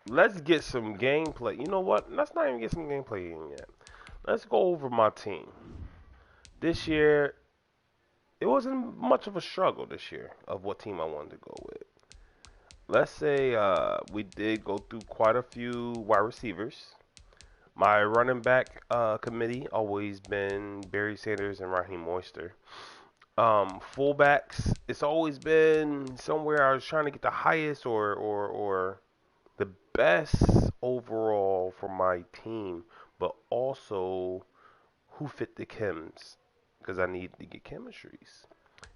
Let's get some gameplay. You know what? Let's not even get some gameplay in yet. Let's go over my team. This year, it wasn't much of a struggle this year of what team I wanted to go with. Let's say we did go through quite a few wide receivers. My running back committee always been Barry Sanders and Raheem Moister. Fullbacks, it's always been somewhere I was trying to get the highest or the best overall for my team, but also who fit the chems because I need to get chemistries.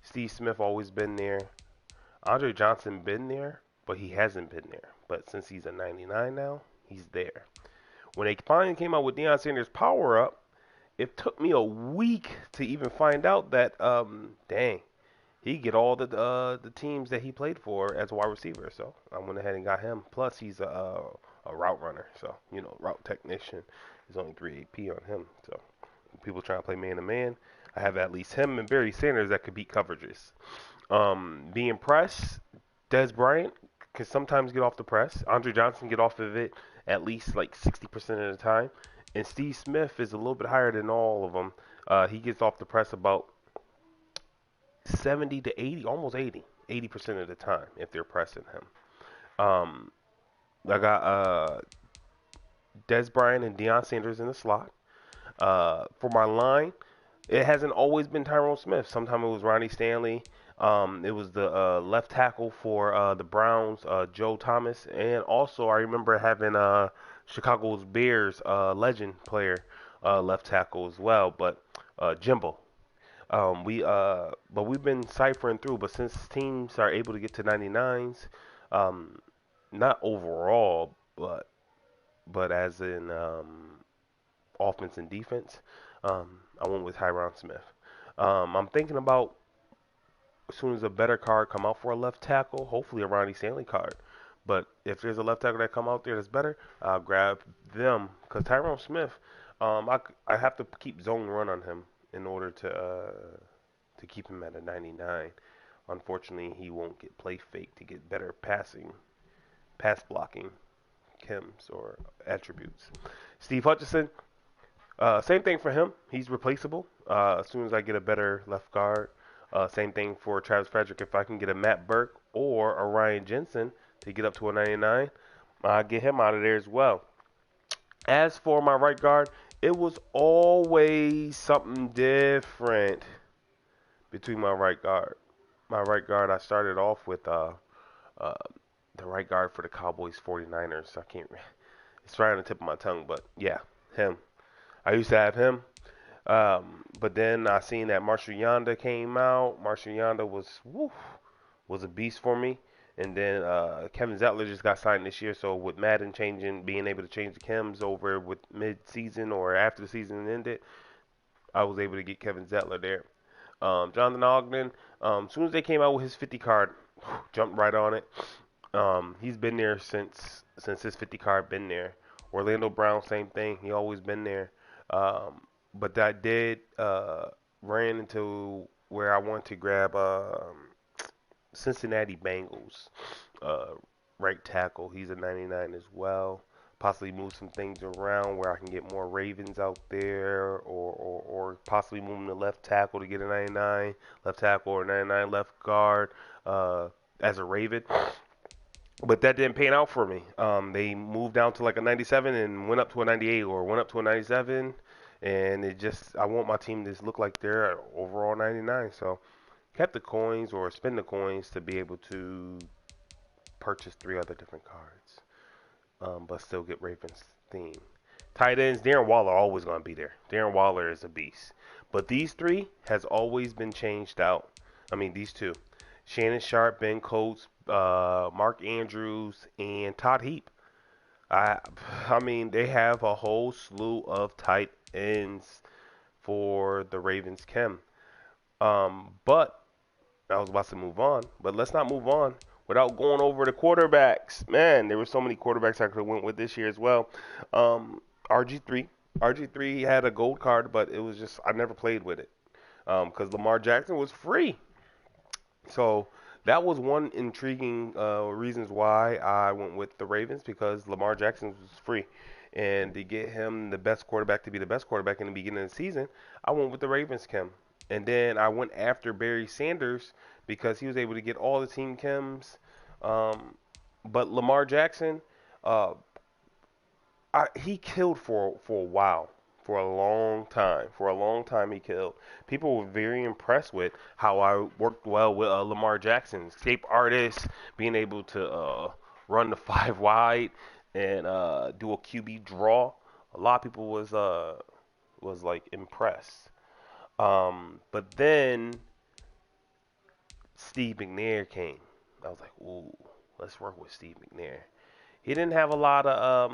Steve Smith always been there. Andre Johnson been there, but he hasn't been there. But since he's a 99 now, he's there. When they finally came out with Deion Sanders' power up, it took me a week to even find out that dang, he get all the teams that he played for as a wide receiver. So I went ahead and got him. Plus he's a route runner, so route technician. There's only 3 AP on him. So people trying to play man to man, I have at least him and Barry Sanders that could beat coverages. Being press, Des Bryant can sometimes get off the press. Andre Johnson get off of it at least like 60% of the time. And Steve Smith is a little bit higher than all of them. He gets off the press about 70 to 80, almost 80% of the time if they're pressing him. Um, I got Des Bryant and Deion Sanders in the slot. For my line, it hasn't always been Tyrone Smith. Sometimes it was Ronnie Stanley. It was the left tackle for the Browns, Joe Thomas, and also I remember having Chicago's Bears legend player left tackle as well, but Jimbo. But we've been ciphering through. But since teams are able to get to 99s, um, not overall, but as in offense and defense, I went with Tyron Smith. I'm thinking about as soon as a better card come out for a left tackle, hopefully a Ronnie Stanley card. But if there's a left tackle that come out there that's better, I'll grab them. Because Tyrone Smith, I have to keep zone run on him in order to keep him at a 99. Unfortunately, he won't get play fake to get better pass blocking chems or attributes. Steve Hutchinson, same thing for him. He's replaceable. As soon as I get a better left guard. Same thing for Travis Frederick. If I can get a Matt Burke or a Ryan Jensen to get up to a 99, I'll get him out of there as well. As for my right guard, it was always something different between my right guard. My right guard, I started off with uh, the right guard for the Cowboys 49ers. I can't, it's right on the tip of my tongue, but yeah, him. I used to have him. But then I seen that Marshall Yanda came out. Marshall Yanda was a beast for me. And then Kevin Zettler just got signed this year, so with Madden changing, being able to change the chems over with mid-season or after the season ended, I was able to get Kevin Zettler there. Jonathan Ogden, as soon as they came out with his 50 card, jumped right on it. He's been there since his 50 card been there. Orlando Brown, same thing. He always been there. But I did ran into where I want to grab Cincinnati Bengals uh, right tackle. He's a 99 as well. Possibly move some things around where I can get more Ravens out there, or possibly moving the left tackle to get a 99 left tackle or 99 left guard as a Raven. But that didn't pan out for me. They moved down to like a 97 and went up to a 98 or went up to a 97. And it just, I want my team to look like they're at overall 99. So kept the coins or spend the coins to be able to purchase 3 other different cards, but still get Ravens theme. Tight ends, Darren Waller always going to be there. Darren Waller is a beast. But these 3 has always been changed out. I mean, these 2. Shannon Sharp, Ben Coates, Mark Andrews, and Todd Heap. I, I mean, they have a whole slew of tight ends for the Ravens chem. But I was about to move on, but let's not move on without going over the quarterbacks. Man, there were so many quarterbacks I could have went with this year as well. RG3. RG3 had a gold card, but it was just I never played with it because Lamar Jackson was free. So That was one intriguing reasons why I went with the Ravens because Lamar Jackson was free, and to get him the best quarterback to be the best quarterback in the beginning of the season, I went with the Ravens Kim, and then I went after Barry Sanders because he was able to get all the team Kims, but Lamar Jackson, uh, he killed for a while. For a long time. For a long time, he killed. People were very impressed with how I worked well with Lamar Jackson, escape artist, being able to run the five wide and do a QB draw. A lot of people was like impressed. But then Steve McNair came. I was like, ooh, let's work with Steve McNair. He didn't have a lot of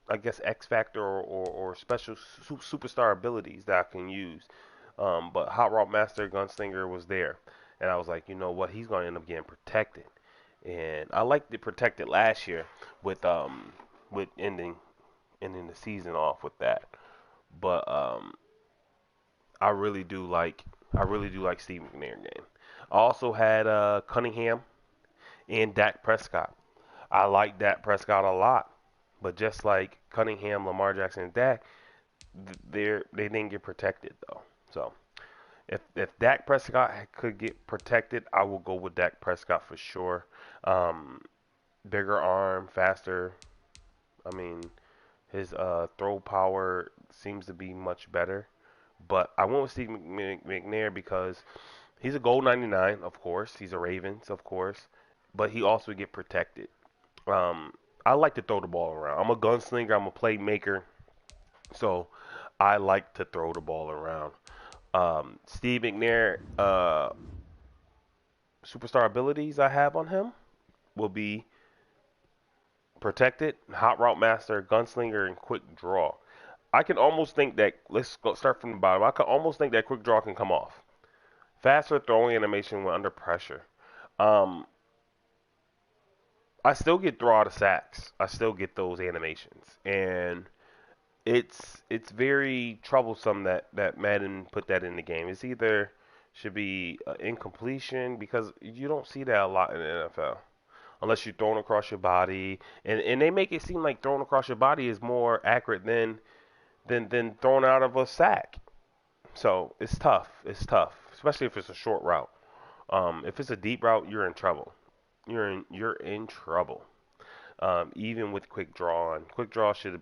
I guess X factor or special superstar abilities that I can use. But Hot Route Master Gunslinger was there, and I was like, you know what, he's going to end up getting protected, and I liked it protected last year with ending the season off with that. But I really do like Steve McNair game. I also had Cunningham and Dak Prescott. I like Dak Prescott a lot, but just like Cunningham, Lamar Jackson, and Dak, they didn't get protected though. So if Dak Prescott could get protected, I will go with Dak Prescott for sure. Um, Bigger arm, faster. I mean, his throw power seems to be much better. But I went with Steve McNair because he's a gold 99, of course. He's a Ravens, of course. But he also get protected. Um, I like to throw the ball around. I'm a gunslinger. I'm a playmaker. So I like to throw the ball around. Steve McNair, superstar abilities I have on him will be protected, hot route master, gunslinger, and quick draw. I can almost think that, let's go start from the bottom. I can almost think that quick draw can come off. Faster throwing animation when under pressure. Um, I still get throw out of sacks. I still get those animations, and it's very troublesome that Madden put that in the game. It's either should be incompletion because you don't see that a lot in the NFL unless you're throwing across your body, and they make it seem like throwing across your body is more accurate than throwing out of a sack. So it's tough. It's tough, especially if it's a short route. If it's a deep route, you're in trouble. You're in trouble. Even with quick draw, and quick draw should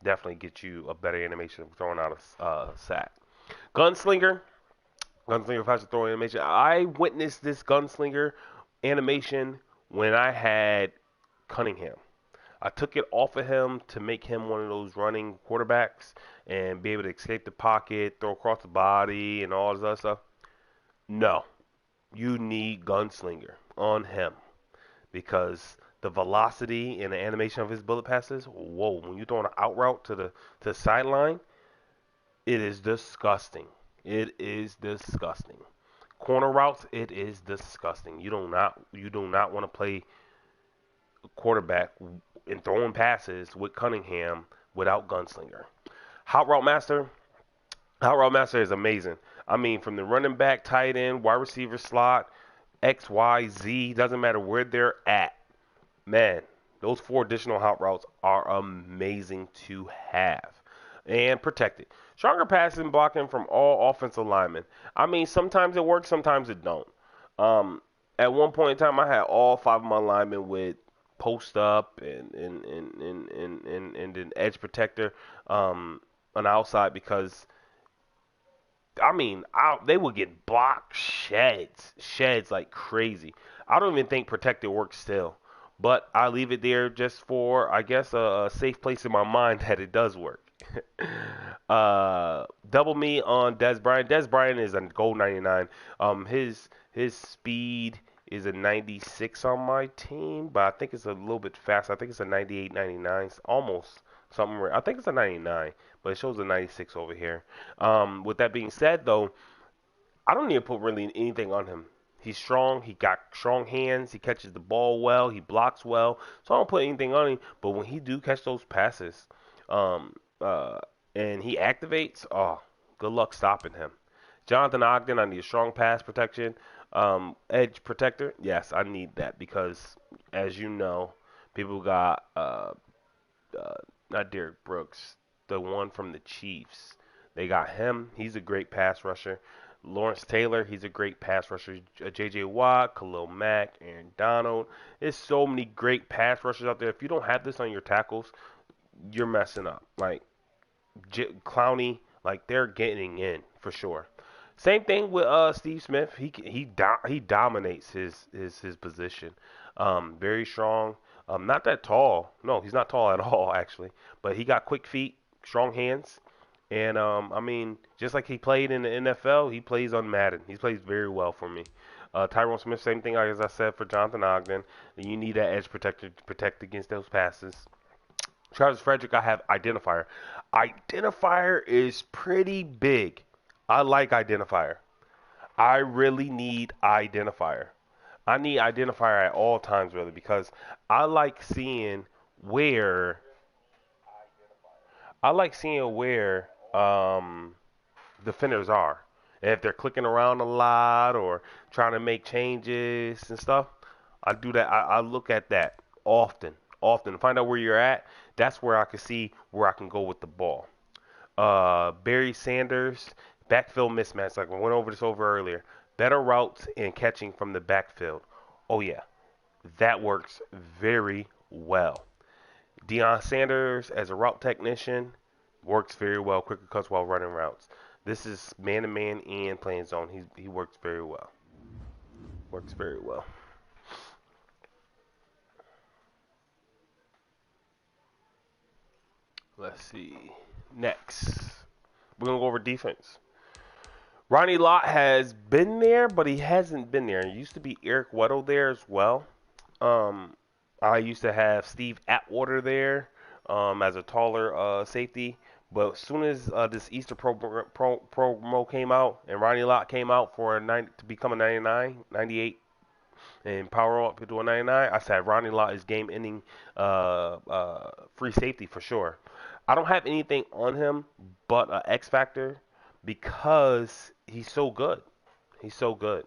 definitely get you a better animation of throwing out a sack. Gunslinger, gunslinger faster throwing animation. I witnessed this gunslinger animation when I had Cunningham. I took it off of him to make him one of those running quarterbacks and be able to escape the pocket, throw across the body, and all this other stuff. No, you need Gunslinger on him because the velocity and the animation of his bullet passes. Whoa! When you throw an out route to the sideline, it is disgusting. It is disgusting. Corner routes, it is disgusting. You do not want to play quarterback and throwing passes with Cunningham without Gunslinger. Hot Route Master. Hot Route Master is amazing. I mean, from the running back, tight end, wide receiver slot, X, Y, Z, doesn't matter where they're at. Man, those four additional hot routes are amazing to have and protected. Stronger passing blocking from all offensive linemen. I mean, sometimes it works, sometimes it don't. Um, at one point in time, I had all five of my linemen with post up and an edge protector on outside because I mean they would get block sheds like crazy. I don't even think protected works still, but I leave it there just for I guess a safe place in my mind that it does work. Double me on Des Bryant. Des Bryant is a gold 99. His speed is a 96 on my team, but I think it's a little bit fast. I think it's a 98, 99, almost something. I think it's a 99, but it shows a 96 over here. With that being said, though, I don't need to put really anything on him. He's strong. He got strong hands. He catches the ball well. He blocks well. So I don't put anything on him. But when he do catch those passes, um, uh, and he activates, oh, good luck stopping him. Jonathan Ogden, I need strong pass protection. Edge protector, yes, I need that because, as you know, people got uh, not Derek Brooks, the one from the Chiefs. They got him. He's a great pass rusher. Lawrence Taylor, he's a great pass rusher. J.J. Watt, Khalil Mack, Aaron Donald. There's so many great pass rushers out there. If you don't have this on your tackles, you're messing up. Like Clowney, like they're getting in for sure. Same thing with Steve Smith. He dominates his position. Very strong. Not that tall. No, he's not tall at all actually. But he got quick feet, strong hands, and I mean, just like he played in the NFL, he plays on Madden. He plays very well for me. Tyrone Smith, same thing as I said for Jonathan Ogden. You need that edge protector to protect against those passes. Travis Frederick, I have Identifier. Identifier is pretty big. I like Identifier. I really need Identifier. I need Identifier at all times, really, because I like seeing where I like seeing where defenders are. And if they're clicking around a lot or trying to make changes and stuff, I do that. I look at that often. Find out where you're at. That's where I can see where I can go with the ball. Barry Sanders, backfield mismatch. Like I went over this over earlier. Better routes and catching from the backfield. Oh yeah, that works very well. Deion Sanders as a route technician works very well. Quicker cuts while running routes. This is man to man and playing zone. He works very well. Works very well. Let's see. Next, we're gonna go over defense. Ronnie Lott has been there, but he hasn't been there. It used to be Eric Weddle there as well. Um, I used to have Steve Atwater there as a taller safety. But as soon as this Easter promo came out and Ronnie Lott came out for to become a 99, 98, and power up to a 99, I said Ronnie Lott is game-ending free safety for sure. I don't have anything on him but X Factor because he's so good. He's so good.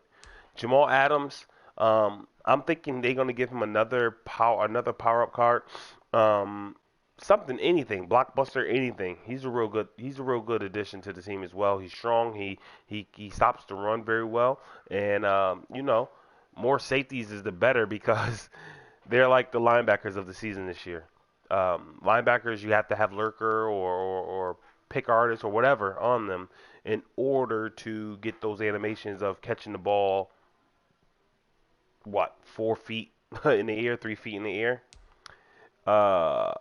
Jamal Adams, I'm thinking they're gonna give him another power up card, um, something, anything, blockbuster, anything. He's a real good addition to the team as well. He's strong. He stops the run very well, and more safeties is the better because they're like the linebackers of the season this year. Linebackers, you have to have lurker or pick artists or whatever on them in order to get those animations of catching the ball, 4 feet in the air, 3 feet in the air. Uh,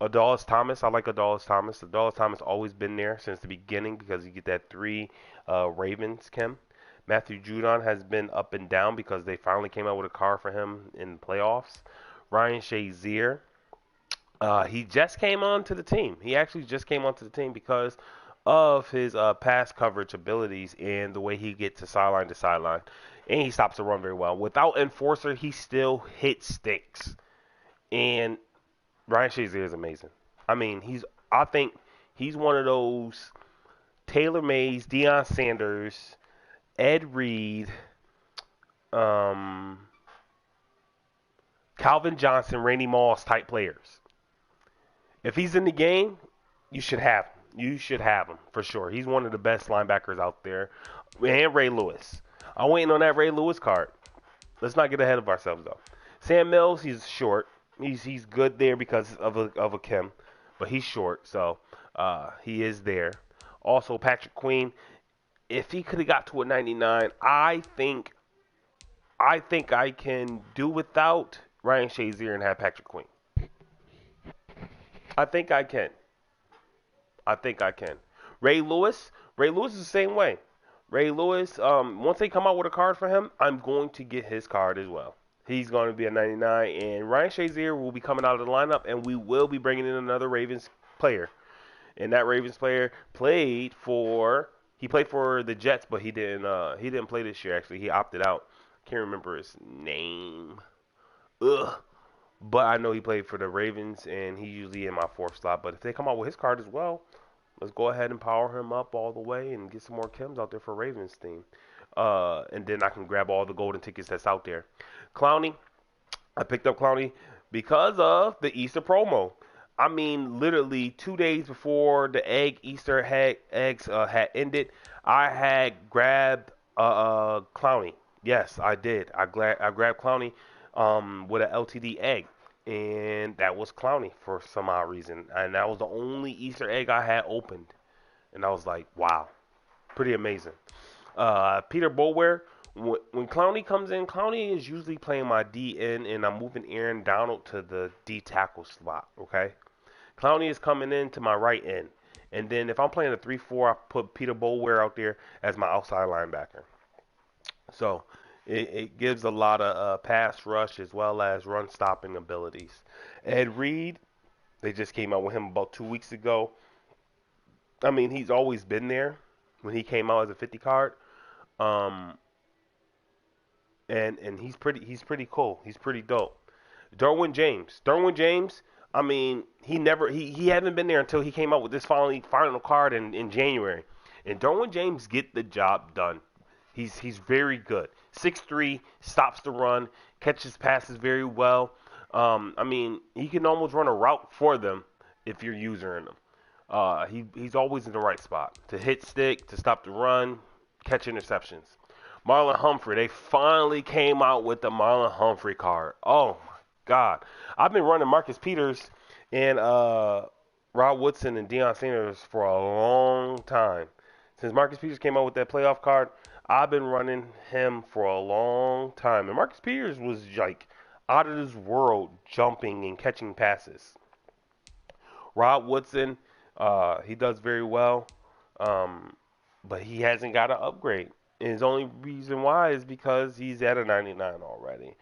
Adolis Thomas, I like Adolis Thomas. Adolis Thomas always been there since the beginning because you get that three Ravens, Kim. Matthew Judon has been up and down because they finally came out with a car for him in the playoffs. Ryan Shazier, he just came onto the team. He actually just came onto the team because of his pass coverage abilities and the way he gets to sideline. And he stops the run very well. Without Enforcer, he still hits sticks. And Ryan Shazier is amazing. I mean, I think he's one of those Taylor Mays, Deion Sanders, Ed Reed, um, Calvin Johnson, Randy Moss type players. If he's in the game, you should have him. You should have him for sure. He's one of the best linebackers out there. And Ray Lewis. I'm waiting on that Ray Lewis card. Let's not get ahead of ourselves though. Sam Mills, he's short. He's good there because of a Kim, but he's short, so he is there. Also, Patrick Queen, if he could have got to a 99, I think I can do without Ryan Shazier and have Patrick Queen. I think I can. I think I can. Ray Lewis is the same way. Ray Lewis, once they come out with a card for him, I'm going to get his card as well. He's going to be a 99, and Ryan Shazier will be coming out of the lineup, and we will be bringing in another Ravens player. And that Ravens player played for the Jets, but he didn't play this year. Actually, he opted out. Can't remember his name. Ugh. But I know he played for the Ravens, and he's usually in my fourth slot. But if they come out with his card as well, let's go ahead and power him up all the way and get some more Kims out there for Ravens team. and then I can grab all the golden tickets that's out there. Clowney, I picked up Clowney because of the Easter promo. I mean, literally 2 days before the eggs had ended, I had grabbed Clowney. Yes, I did. I grabbed Clowney with an LTD egg, and that was Clowney for some odd reason, and that was the only Easter egg I had opened, and I was like, wow, pretty amazing. Peter Boulware. When Clowney comes in, Clowney is usually playing my DN, and I'm moving Aaron Donald to the D tackle slot. Okay, Clowney is coming in to my right end, and then if I'm playing a 3-4, I put Peter Boulware out there as my outside linebacker. So it gives a lot of pass rush as well as run stopping abilities. Ed Reed, they just came out with him about 2 weeks ago. I mean, he's always been there when he came out as a 50 card. Um, and he's pretty cool. He's pretty dope. Derwin James. Derwin James. I mean, he hadn't been there until he came out with this final card in January. And Derwin James get the job done. He's very good. 6'3", stops the run, catches passes very well. I mean, he can almost run a route for them if you're using him. He's always in the right spot to hit stick, to stop the run, catch interceptions. Marlon Humphrey, they finally came out with the Marlon Humphrey card. Oh my God, I've been running Marcus Peters and Rod Woodson and Deion Sanders for a long time. Since Marcus Peters came out with that playoff card, I've been running him for a long time. And Marcus Peters was like out of this world jumping and catching passes. Rod Woodson, he does very well, um, but he hasn't got an upgrade. And his only reason why is because he's at a 99 already.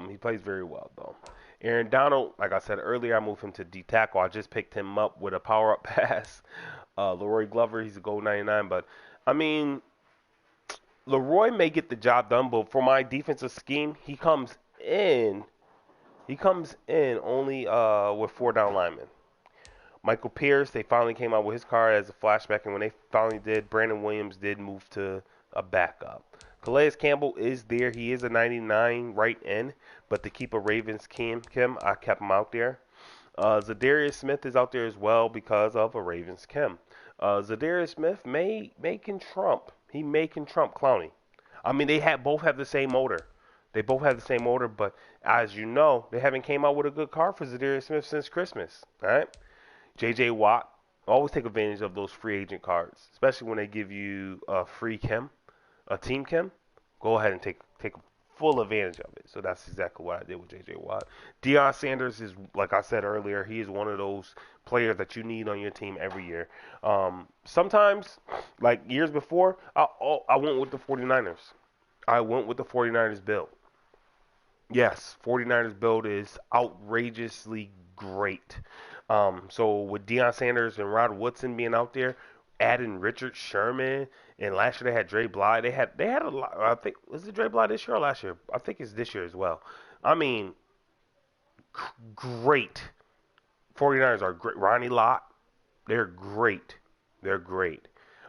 He plays very well, though. Aaron Donald, like I said earlier, I moved him to D tackle. I just picked him up with a power up pass. Leroy Glover, he's a gold 99, but I mean, Leroy may get the job done, but for my defensive scheme, in. He comes in only with 4 down linemen. Michael Pierce, they finally came out with his card as a flashback, and when they finally did, Brandon Williams did move to a backup. Calais Campbell is there. He is a 99 right end, but to keep a Ravens Kim, I kept him out there. Zadarius Smith is out there as well because of a Ravens Kim. Zadarius Smith can trump. He may can trump Clowney. I mean, both have the same motor. They both have the same motor, but as you know, they haven't came out with a good card for Zadarius Smith since Christmas. All right. J.J. Watt, always take advantage of those free agent cards, especially when they give you a free Kim, a team Kim. Go ahead and take full advantage of it. So that's exactly what I did with J.J. Watt. Deion Sanders is, like I said earlier, he is one of those players that you need on your team every year. Sometimes, like years before, I went with the 49ers. I went with the 49ers build. Yes, 49ers build is outrageously great. So with Deion Sanders and Rod Woodson being out there, adding Richard Sherman, and last year they had Dre Bly. They had a lot. I think was it Dre Bly this year or last year? I think it's this year as well. I mean, great. 49ers are great. Ronnie Lott, they're great. They're great.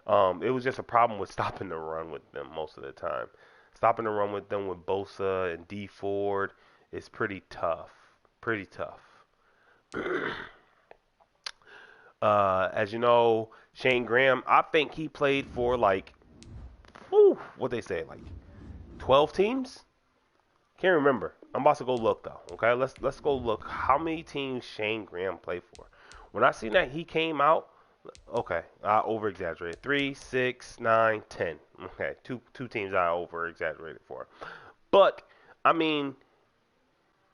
It was just a problem with stopping the run with them most of the time. Stopping the run with them with Bosa and D Ford is pretty tough. Pretty tough. As you know, Shane Graham, I think he played for like, what they say, like 12 teams? Can't remember. I'm about to go look though. Okay, let's go look how many teams Shane Graham played for. When I seen that he came out, okay, I over exaggerated. 3, 6, 9, 10. Okay, two teams I over exaggerated for. But I mean,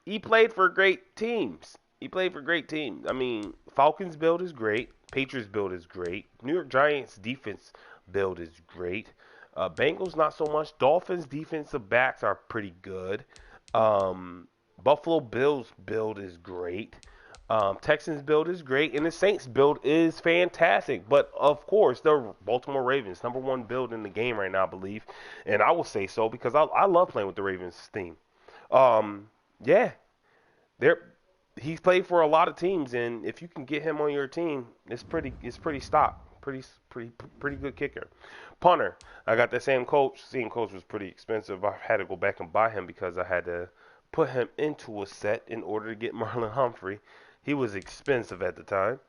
he played for great teams. He played for great teams. I mean, Falcons build is great. Patriots build is great. New York Giants defense build is great. Bengals not so much. Dolphins defensive backs are pretty good. Buffalo Bills build is great. Texans build is great, and the Saints build is fantastic. But of course, the Baltimore Ravens, number one build in the game right now, I believe, and I will say so because I love playing with the Ravens team. Yeah, they're he's played for a lot of teams, and if you can get him on your team, it's pretty stock, pretty good kicker. Punter, I got the same coach. Same coach was pretty expensive. I had to go back and buy him because I had to put him into a set in order to get Marlon Humphrey. He was expensive at the time.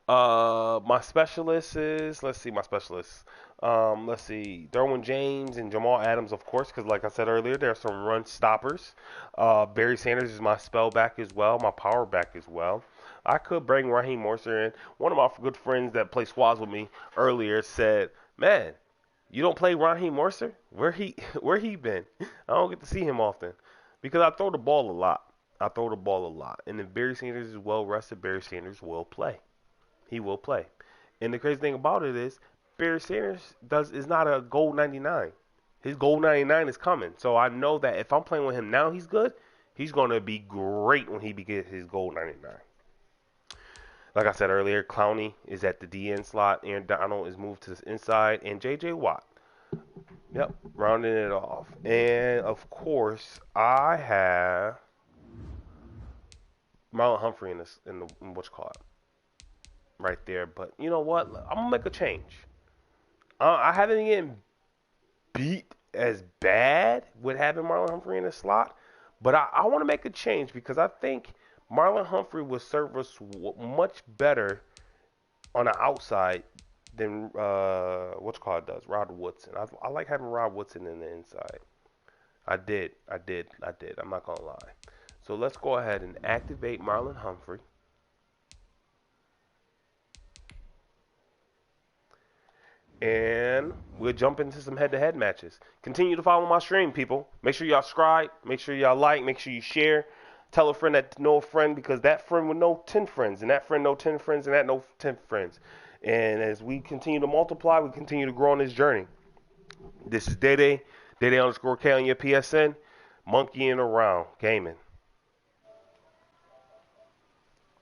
My specialists is let's see, my specialists. Let's see, Derwin James and Jamal Adams, of course, because like I said earlier, there are some run stoppers. Barry Sanders is my spell back as well, my power back as well. I could bring Raheem Morse in. One of my good friends that played squads with me earlier said, "Man, you don't play Raheem Morse? Where he been? I don't get to see him often because I throw the ball a lot. I throw the ball a lot, and if Barry Sanders is well rested, Barry Sanders will play." He will play. And the crazy thing about it is, Barry Sanders is not a gold 99. His gold 99 is coming. So I know that if I'm playing with him now, he's good. He's going to be great when he gets his gold 99. Like I said earlier, Clowney is at the DN slot. Aaron Donald is moved to the inside. And J.J. Watt. Yep, rounding it off. And, of course, I have Marlon Humphrey in what's called right there. But you know what? I'm gonna make a change. I haven't getting beat as bad with having Marlon Humphrey in the slot, but I want to make a change because I think Marlon Humphrey will serve us much better on the outside than what's called does Rod Woodson. I like having Rod Woodson in the inside. I did. I'm not gonna lie. So let's go ahead and activate Marlon Humphrey. And we'll jump into some head-to-head matches. Continue to follow my stream, people. Make sure y'all subscribe. Make sure y'all like. Make sure you share. Tell a friend that know a friend because that friend will know 10 friends. And that friend know 10 friends and that know 10 friends. And as we continue to multiply, we continue to grow on this journey. This is Day Day. Day_K on your PSN. Monkeying around. Gaming.